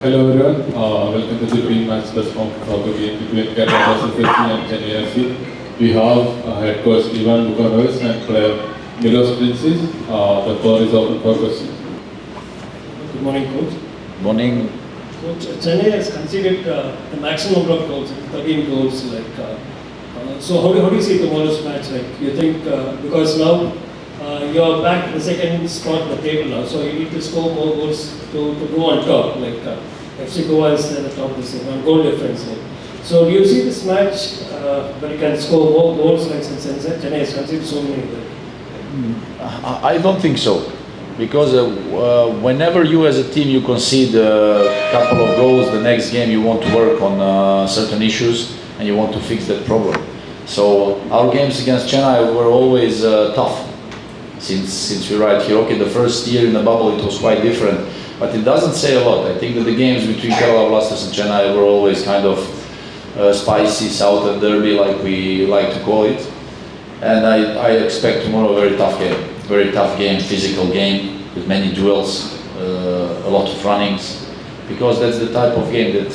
Hello everyone, welcome to the pre-match press conference of the game between Kerala CFC and Chennaiyin FC. We have head coach Ivan Bukanovich and player Milos. The floor is open for questions. Good morning, coach. Morning. Coach, Chennai has conceded the maximum number of goals, 13 goals. So how do you see tomorrow's match? You think because now you are back in the second spot on the table now, so you need to score more goals to go on top. FC Goa is at the top this year on goal difference. So do you see this match where you can score more goals since Chennai has conceded so many? I don't think so, because whenever you as a team you concede a couple of goals, the next game you want to work on certain issues and you want to fix that problem. So our games against Chennai were always tough since we right here. Okay, the first year in the bubble it was quite different, but it doesn't say a lot. I think that the games between Kerala Blasters and Chennai were always kind of spicy southern derby, like we like to call it. And I expect tomorrow a very tough game, physical game with many duels, a lot of runnings, because that's the type of game that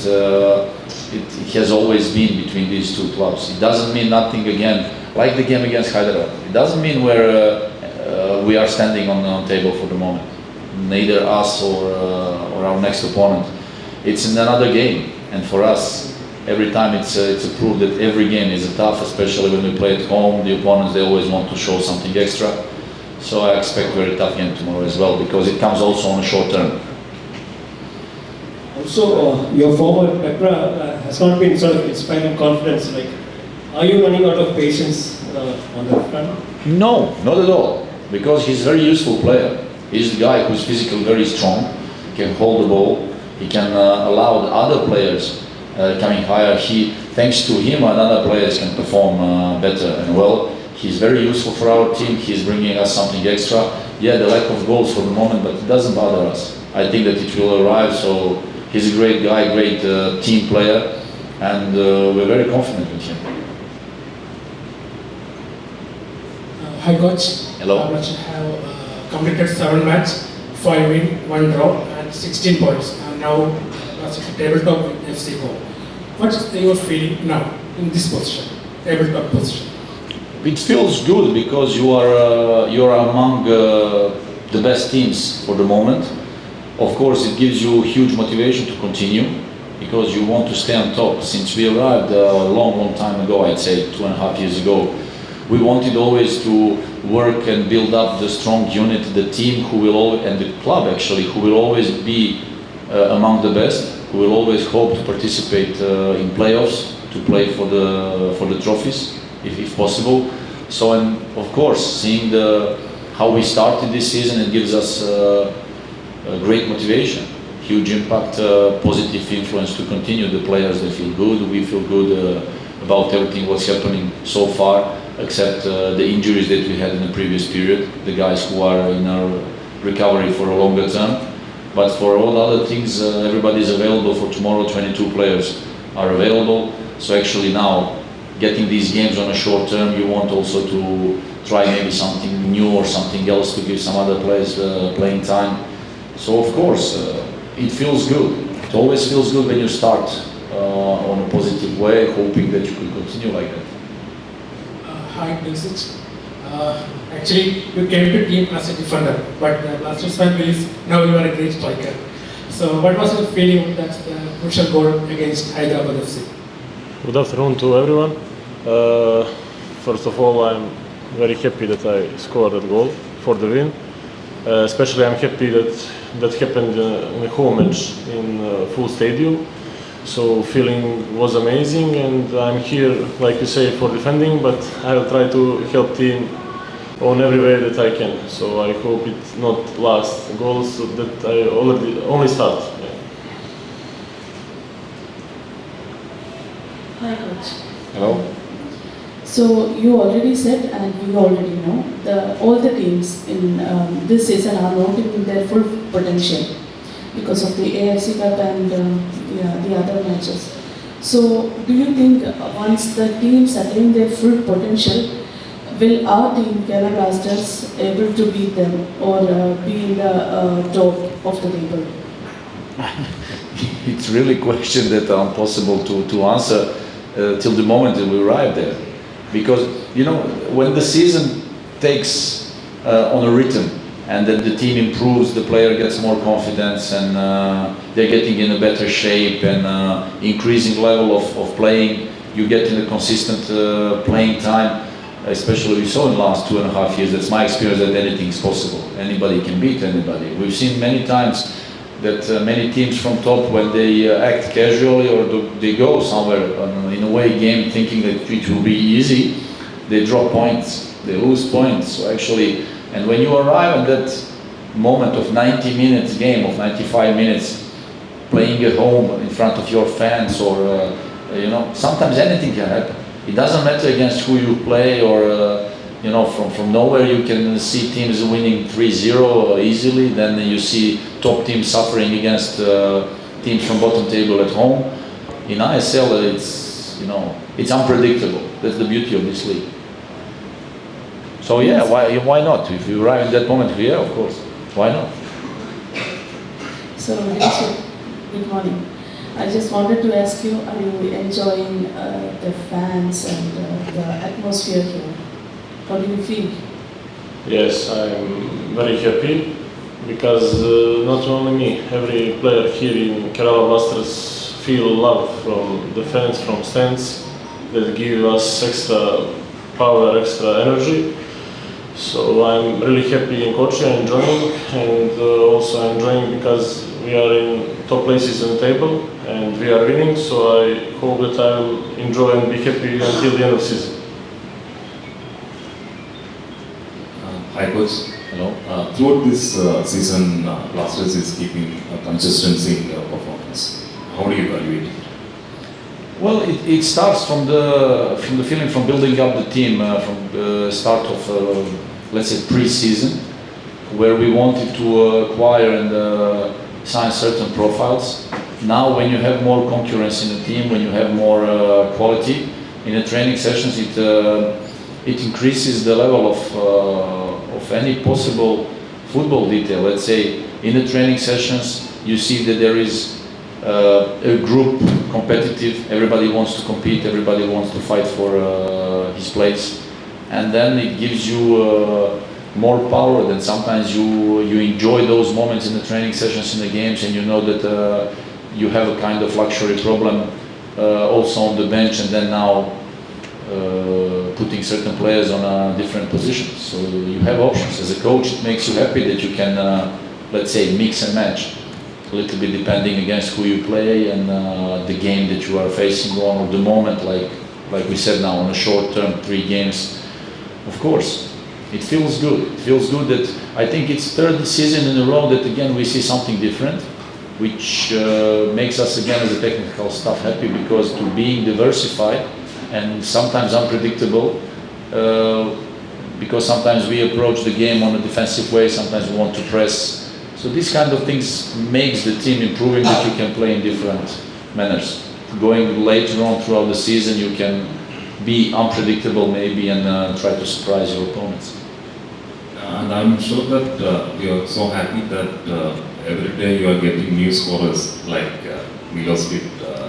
it has always been between these two clubs. It doesn't mean nothing again, like the game against Hyderabad. It doesn't mean we are standing on the table for the moment, neither us or our next opponent. It's another game, and for us, every time it's a proof that every game is tough, especially when we play at home. The opponents, they always want to show something extra. So I expect a very tough game tomorrow as well, because it comes also on a short term. Also, your forward Petra has not been sort of inspiring confidence. Are you running out of patience on that front? No, not at all, because he's a very useful player. He's the guy who's physically very strong, can hold the ball, he can allow the other players coming higher. Thanks to him and other players can perform better and well. He's very useful for our team, he's bringing us something extra. Yeah, the lack of goals for the moment, but it doesn't bother us. I think that it will arrive, so he's a great guy, great team player, and we're very confident with him. Hi coach. Hello. You have completed 7 matches, 5 win, 1 draw and 16 points. And now that's the tabletop with FC Goa. What's your feeling now in this position, tabletop position? It feels good because you are among the best teams for the moment. Of course, it gives you huge motivation to continue, because you want to stay on top. Since we arrived a long time ago, I'd say 2.5 years ago, we wanted always to work and build up the strong unit, the team and the club actually, who will always be among the best, who will always hope to participate in playoffs, to play for the trophies, if possible. So, and of course, seeing how we started this season, it gives us a great motivation, huge impact, positive influence to continue. The players, they feel good, we feel good about everything what's happening so far, except the injuries that we had in the previous period, the guys who are in our recovery for a longer term. But for all other things, everybody is available for tomorrow. 22 players are available. So actually now, getting these games on a short term, you want also to try maybe something new or something else to give some other players playing time. So of course, it feels good. It always feels good when you start on a positive way, hoping that you could continue like that. Hi, Milos. Actually, you came to team as a defender, but last time is now you are a great striker. So what was your feeling that crucial goal against Hyderabad FC? Good afternoon to everyone. First of all, I'm very happy that I scored that goal for the win. Especially I'm happy that happened in a home match in full stadium. So feeling was amazing, and I'm here, like you say, for defending, but I will try to help team on every way that I can. So I hope it's not last goals, so that I only start. Yeah. Hi coach. Hello. So you already said, and you already know, all the teams in this season are not in their full potential because of the AFC Cup and the other matches. So do you think once the teams attain their full potential, will our team, Kerala Blasters, able to beat them or be in the top of the table? it's really a question that are impossible to answer till the moment that we arrive there. Because, when the season takes on a rhythm and then the team improves, the player gets more confidence and they're getting in a better shape and increasing level of playing, you get in a consistent playing time, especially we saw in the last 2.5 years. That's my experience, that anything is possible. Anybody can beat anybody. We've seen many times that many teams from top, when they act casually or they go somewhere in a way game thinking that it will be easy, they drop points, they lose points. So actually, and when you arrive at that moment of 90 minutes game, of 95 minutes, playing at home in front of your fans, or sometimes anything can happen. It doesn't matter against who you play, or from nowhere you can see teams winning 3-0 easily, then you see top teams suffering against teams from bottom table at home. In ISL it's unpredictable. That's the beauty of this league. So yeah, why not? If you arrive in that moment, yeah, of course, why not? So, good morning. I just wanted to ask you, are you enjoying the fans and the atmosphere here? How do you feel? Yes, I'm very happy because not only me, every player here in Kerala Blasters feel love from the fans, from stands, that give us extra power, extra energy. So I'm really happy in coaching, enjoying, and also enjoying because we are in top places on the table and we are winning. So I hope that I will enjoy and be happy until the end of the season. Hi coach. Hello. Throughout this season, Blasters is keeping a consistency in their performance. How do you evaluate it? Well, it starts from the feeling, from building up the team from the start of let's say pre-season, where we wanted to acquire and sign certain profiles. Now, when you have more concurrence in the team, when you have more quality in the training sessions, it increases the level of any possible football detail. Let's say in the training sessions, you see that there is a group competitive, everybody wants to compete, everybody wants to fight for his place, and then it gives you more power. Then sometimes you enjoy those moments in the training sessions, in the games, and you know that you have a kind of luxury problem also on the bench, and then now putting certain players on different positions. So you have options. As a coach, it makes you happy that you can, let's say, mix and match a little bit depending against who you play and the game that you are facing on, or the moment, like we said now, on a short term, 3 games. Of course, it feels good. It feels good that I think it's third season in a row that again we see something different, which makes us again as a technical staff happy, because to being diversified and sometimes unpredictable, because sometimes we approach the game on a defensive way, sometimes we want to press. So these kind of things makes the team improving, that you can play in different manners. Going later on throughout the season, you can be unpredictable maybe and try to surprise your opponents. And I'm sure that you're so happy that every day you are getting new scorers like Milos did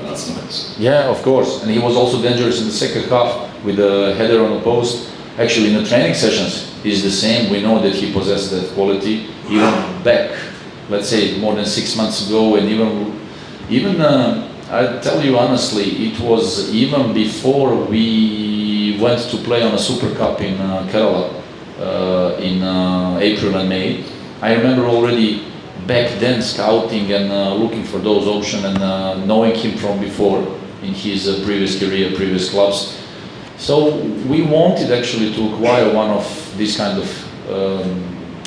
last match. Yeah, of course. And he was also dangerous in the second half with a header on the post. Actually, in the training sessions, he's the same. We know that he possesses that quality. Even back, let's say, more than 6 months ago, and even I tell you honestly, it was even before we went to play on a Super Cup in Kerala in April and May. I remember already back then scouting and looking for those options, and knowing him from before in his previous career, previous clubs. So we wanted actually to acquire one of these kind of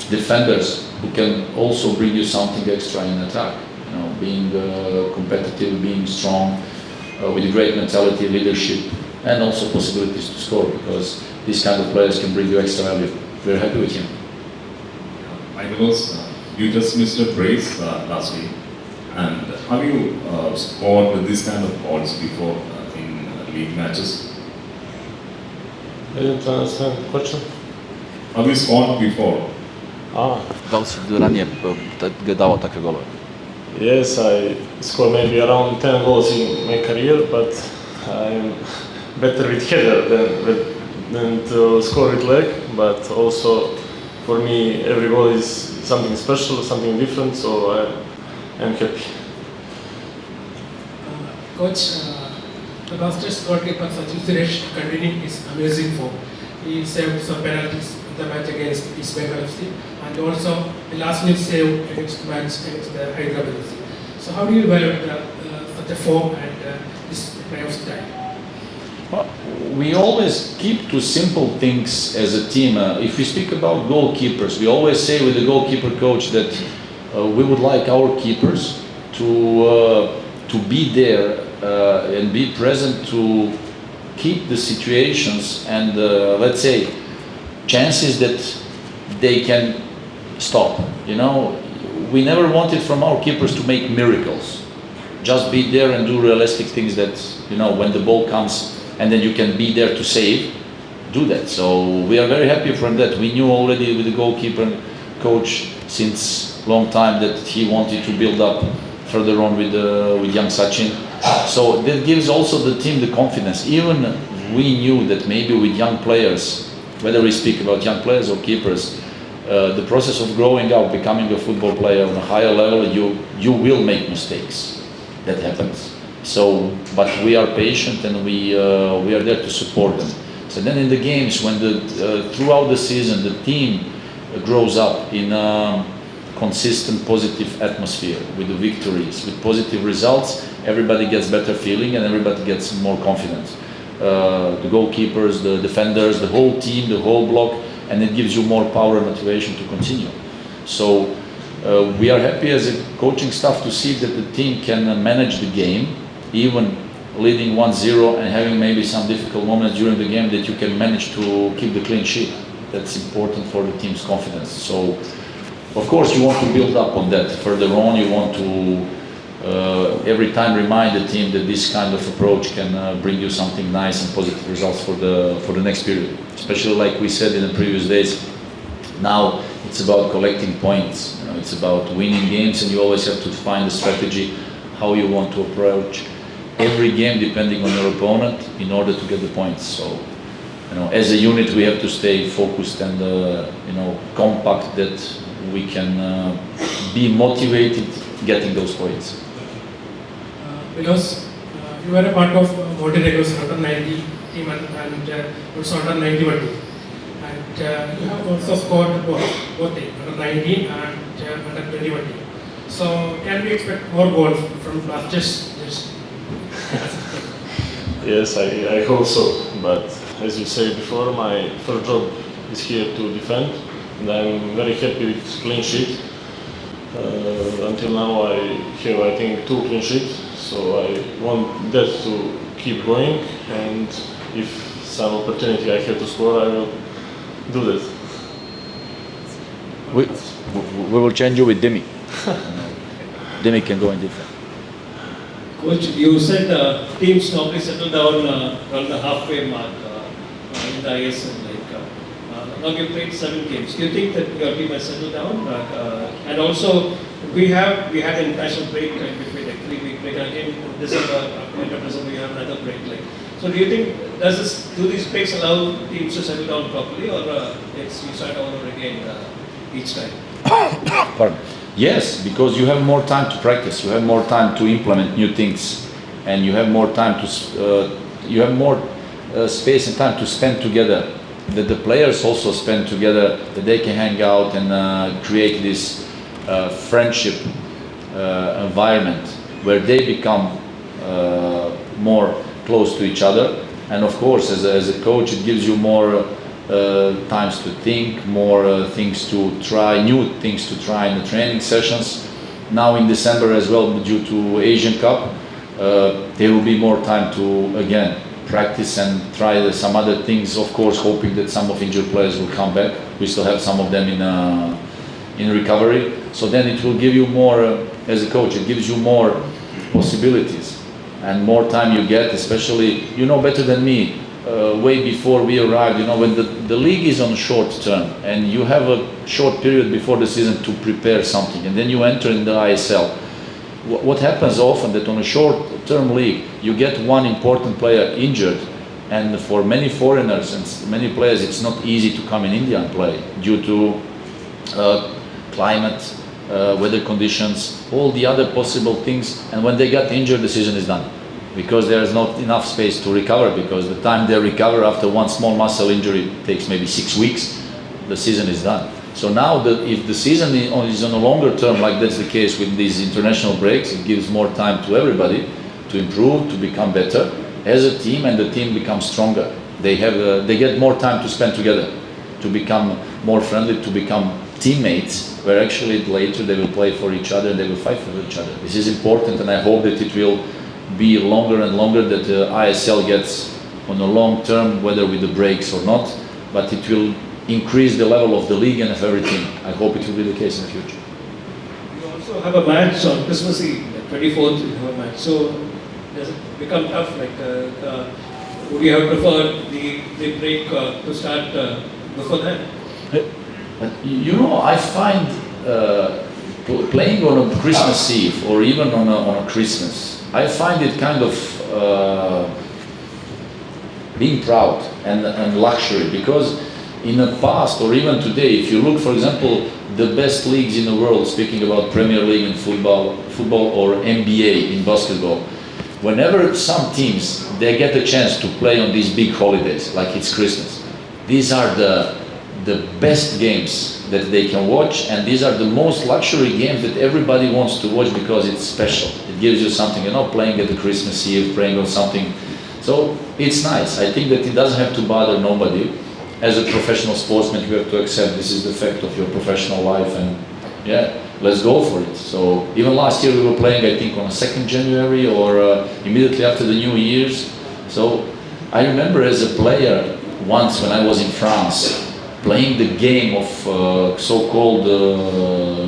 defenders who can also bring you something extra in attack. You know, being competitive, being strong, with a great mentality, leadership, and also possibilities to score, because these kind of players can bring you extra value. We're happy with him. Milos, you just missed a brace last week, and have you scored with this kind of goals before in league matches? I didn't understand the question. Have you scored before? Ah, Da li si ranije davao takve golove? Yes, I scored maybe around 10 goals in my career, but I'm better with header than to score with leg. But also, for me, every goal is something special, something different, so I'm happy. Coach, the Blasters goalkeeper Sachin Suresh continuing his amazing form. He saved some penalties in the match against East Bengal FC and also the last minute save against the match against the Hyderabad FC. So how do you evaluate such a form and this playoff style? Well, we always keep to simple things as a team. If we speak about goalkeepers, we always say with the goalkeeper coach that we would like our keepers to be there and be present to keep the situations and let's say chances that they can stop. You know, we never wanted from our keepers to make miracles. Just be there and do realistic things that, you know, when the ball comes and then you can be there to save, do that. So we are very happy from that. We knew already with the goalkeeper coach since long time that he wanted to build up further on with young Sachin. So that gives also the team the confidence. Even we knew that maybe with young players, whether we speak about young players or keepers, the process of growing up, becoming a football player on a higher level, you will make mistakes. That happens. So, but we are patient and we are there to support them. So then in the games, when throughout the season the team grows up in a consistent positive atmosphere with the victories, with positive results, everybody gets better feeling and everybody gets more confident. The goalkeepers, the defenders, the whole team, the whole block, and it gives you more power and motivation to continue. So we are happy as a coaching staff to see that the team can manage the game, even leading 1-0 and having maybe some difficult moments during the game, that you can manage to keep the clean sheet. That's important for the team's confidence. So of course you want to build up on that further on. You want to every time remind the team that this kind of approach can bring you something nice and positive results for the next period. Especially like we said in the previous days, now it's about collecting points. You know, it's about winning games, and you always have to find a strategy how you want to approach every game depending on your opponent in order to get the points. So, you know, as a unit we have to stay focused and you know, compact, that we can be motivated getting those points. Milos, you were a part of Montenegro's under 90 team and also under 91 team. And you have also scored both team, under 19 and under 21 team. So can we expect more goals from Blasters? Yes, I hope so. But as you said before, my first job is here to defend, and I'm very happy with clean sheet. Until now I have, I think, 2 clean sheets, so I want that to keep going, and if some opportunity I have to score, I will do that. We will change you with Demi. Demi can go in defense. Coach, you said teams normally settle down around the halfway mark in the ISL. Now you played 7 games. Do you think that your team has settled down? And also, we had an international break between, like 3-week break, and again in December, end of December, you have another break. So do you think do these breaks allow teams to settle down properly, or you start all over again each time? Pardon. Yes, because you have more time to practice, you have more time to implement new things, and you have more time to you have more space and time to spend together. That the players also spend together, that they can hang out and create this friendship environment where they become more close to each other. And of course, as a coach, it gives you more times to think, more things to try, new things to try in the training sessions. Now in December as well, due to Asian Cup, there will be more time to again practice and try some other things, of course hoping that some of injured players will come back. We still have some of them in recovery. So then it will give you more, as a coach, it gives you more possibilities and more time you get, especially, you know better than me, way before we arrived, you know, when the league is on short term and you have a short period before the season to prepare something, and then you enter in the ISL. what happens often that on a short-term league, you get one important player injured, and for many foreigners and many players, it's not easy to come in India and play due to climate, weather conditions, all the other possible things. And when they get injured, the season is done because there is not enough space to recover. Because the time they recover after one small muscle injury takes maybe 6 weeks, the season is done. So now, if the season is on a longer term, like that's the case with these international breaks, it gives more time to everybody to improve, to become better as a team, and the team becomes stronger. They get more time to spend together, to become more friendly, to become teammates, where actually later they will play for each other and they will fight for each other. This is important, and I hope that it will be longer and longer, that the ISL gets on a long term, whether with the breaks or not, but it will increase the level of the league and of every team. I hope it will be the case in the future. You also have a match on Christmas Eve, the 24th, you have a match. So does it become tough? Like, would you have preferred the break to start before that? You know, I find playing on a Christmas Eve or even on a Christmas, I find it kind of being proud and luxury, because in the past or even today, if you look, for example, the best leagues in the world, speaking about Premier League in football or NBA in basketball, whenever some teams, they get a chance to play on these big holidays, like it's Christmas, these are the best games that they can watch, and these are the most luxury games that everybody wants to watch because it's special. It gives you something, you know, playing at the Christmas Eve, playing on something. So it's nice. I think that it doesn't have to bother nobody. As a professional sportsman, you have to accept this is the fact of your professional life, and yeah, let's go for it. So even last year we were playing, I think, on 2nd January or immediately after the New Year's. So I remember as a player once when I was in France, playing the game of so-called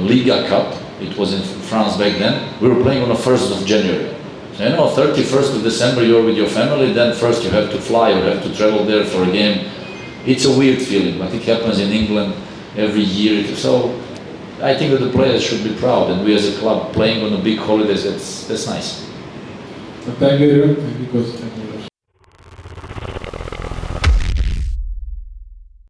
Liga Cup. It was in France back then. We were playing on the 1st of January. So, you know, 31st of December you're with your family, then first you have to fly, you have to travel there for a game. It's a weird feeling, but it happens in England every year. So I think that the players should be proud, and we as a club playing on the big holidays, that's nice. Thank you everyone. Thank you, coach.